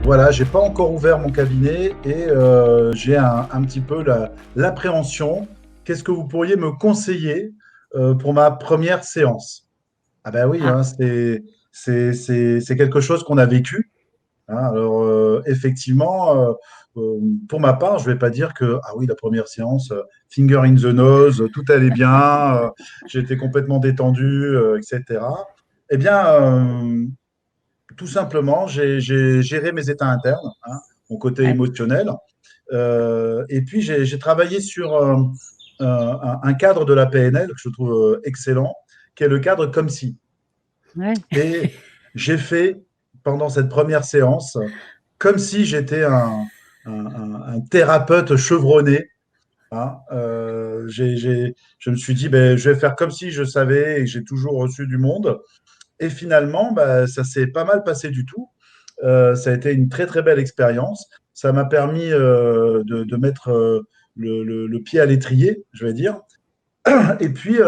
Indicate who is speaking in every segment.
Speaker 1: Voilà, j'ai pas encore ouvert mon cabinet et j'ai un petit peu l'appréhension. Qu'est-ce que vous pourriez me conseiller pour ma première séance? Ah ben oui,
Speaker 2: Ah,
Speaker 1: hein, c'est quelque chose qu'on a vécu. Hein. Alors effectivement, pour ma part, je vais pas dire que ah oui, la première séance, finger in the nose, tout allait bien, j'étais complètement détendu, etc. Eh bien, tout simplement, j'ai géré mes états internes, hein, mon côté
Speaker 2: ouais,
Speaker 1: émotionnel. Et puis, j'ai travaillé sur un cadre de la PNL que je trouve excellent, qui est le cadre comme si.
Speaker 2: ouais.
Speaker 1: Et j'ai fait, pendant cette première séance, comme si j'étais un thérapeute chevronné. Hein. Je me suis dit, ben, je vais faire comme si je savais et que j'ai toujours reçu du monde. Et finalement, bah, ça s'est pas mal passé du tout. Ça a été une très très belle expérience. Ça m'a permis de mettre le pied à l'étrier, je vais dire. Et puis,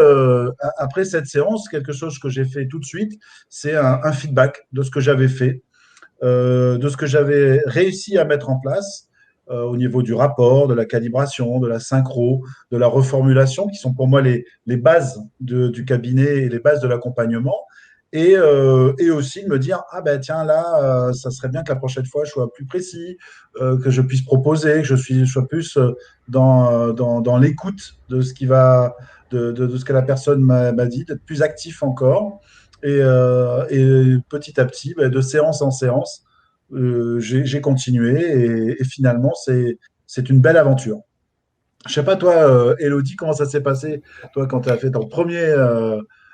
Speaker 1: après cette séance, quelque chose que j'ai fait tout de suite, c'est un feedback de ce que j'avais fait, de ce que j'avais réussi à mettre en place au niveau du rapport, de la calibration, de la synchro, de la reformulation, qui sont pour moi les bases du cabinet et les bases de l'accompagnement. Et aussi de me dire, ah ben tiens, là, ça serait bien que la prochaine fois, je sois plus précis, que je puisse proposer, que je sois plus dans l'écoute de ce qui va, de ce que la personne m'a dit, d'être plus actif encore. Et petit à petit, ben, de séance en séance, j'ai continué et finalement, c'est une belle aventure. Je sais pas, toi, Elodie, comment ça s'est passé, toi, quand tu as fait ton premier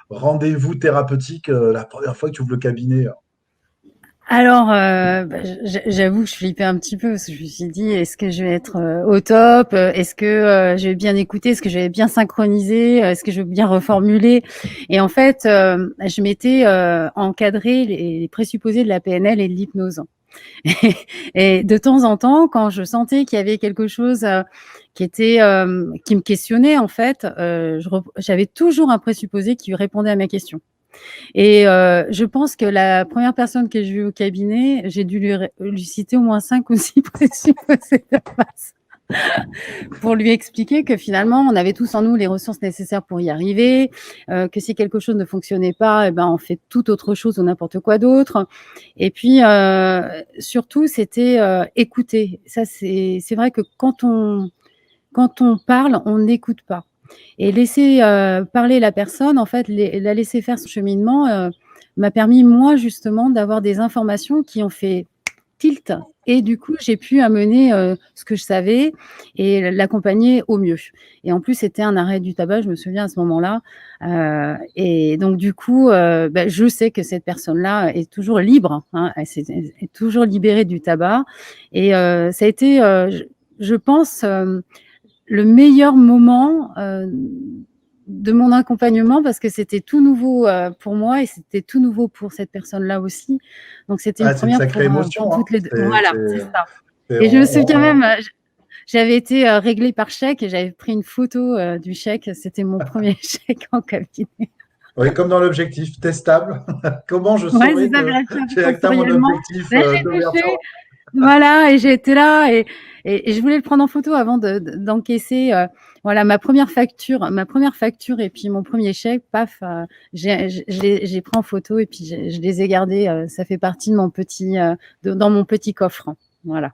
Speaker 1: rendez-vous thérapeutique, la première fois que tu ouvres le cabinet?
Speaker 2: Alors, j'avoue que je flippais un petit peu parce que je me suis dit, est-ce que je vais être au top? Est-ce que je vais bien écouter? Est-ce que je vais bien synchroniser? Est-ce que je vais bien reformuler? Et en fait, je m'étais encadré les présupposés de la PNL et de l'hypnose. Et de temps en temps, quand je sentais qu'il y avait quelque chose qui me questionnait, en fait, j'avais toujours un présupposé qui répondait à ma question. Et je pense que la première personne que j'ai vue au cabinet, j'ai dû lui citer au moins 5 ou 6 présupposés de base pour lui expliquer que finalement, on avait tous en nous les ressources nécessaires pour y arriver, que si quelque chose ne fonctionnait pas, et ben, on fait tout autre chose ou n'importe quoi d'autre. Et puis, surtout, c'était, écouter. Ça, c'est vrai que quand on parle, on n'écoute pas. Et laisser parler la personne, en fait, la laisser faire son cheminement, m'a permis, moi, justement, d'avoir des informations qui ont fait tilt. Et du coup, j'ai pu amener ce que je savais et l'accompagner au mieux. Et en plus, c'était un arrêt du tabac, je me souviens à ce moment-là. Et donc, du coup, bah, je sais que cette personne-là est toujours libre, hein, est toujours libérée du tabac. Et ça a été, je pense, le meilleur moment de mon accompagnement parce que c'était tout nouveau pour moi et c'était tout nouveau pour cette personne-là aussi. Donc c'était une
Speaker 1: Ah, c'est une
Speaker 2: première
Speaker 1: sacrée
Speaker 2: pour
Speaker 1: émotion, hein.
Speaker 2: toutes les deux. Voilà, c'est ça. Et je me souviens
Speaker 1: On,
Speaker 2: même, j'avais été réglée par chèque et j'avais pris une photo du chèque. C'était mon premier chèque en cabinet.
Speaker 1: oui, comme dans l'objectif, testable. Comment je
Speaker 2: Ouais,
Speaker 1: saurais
Speaker 2: c'est ça,
Speaker 1: que
Speaker 2: vérifier
Speaker 1: j'ai atteint mon
Speaker 2: sensoriellement.
Speaker 1: objectif
Speaker 2: Là, j'ai touché.
Speaker 1: d'ouverture?
Speaker 2: Voilà, et j'étais là et je voulais le prendre en photo avant d'encaisser voilà ma première facture et puis mon premier chèque, paf, j'ai pris en photo et puis je les ai gardés. Ça fait partie de mon petit dans mon petit coffre. Voilà.